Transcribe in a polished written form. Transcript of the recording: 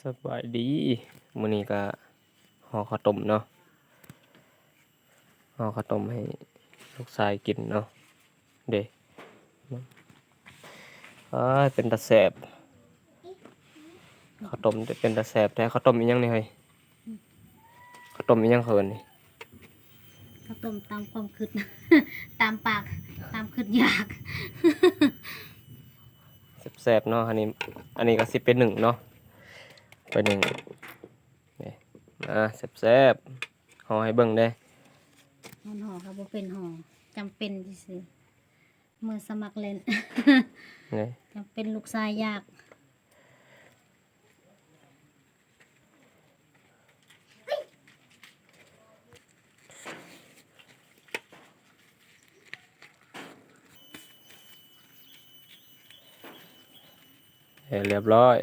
สบายดีมื้อนี้ก็ห่อข้าวต้มเนาะห่อข้าวต้มให้ลูกชายกินเนาะเด้เป็นตาแซ่บข้าวต้มเป็นตาแซ่บแท้ข้าวต้มอีหยังนี่เฮ้ยข้าวต้มอีหยังเขินนี่ข้าวต้มตามความคิด ตามปากตามคิดอยาก แซ่บๆเนาะอันนี้ก็สิเป็นหนึ่งเนาะไปหนึ่งนี่แซ่บๆห่อให้เบิ่งเด้มันห่อครับบ่เป็นห่อจำเป็นซื่อมือสมัครเล่น นี่ จำเป็นลูกชายยากเรียบร้อย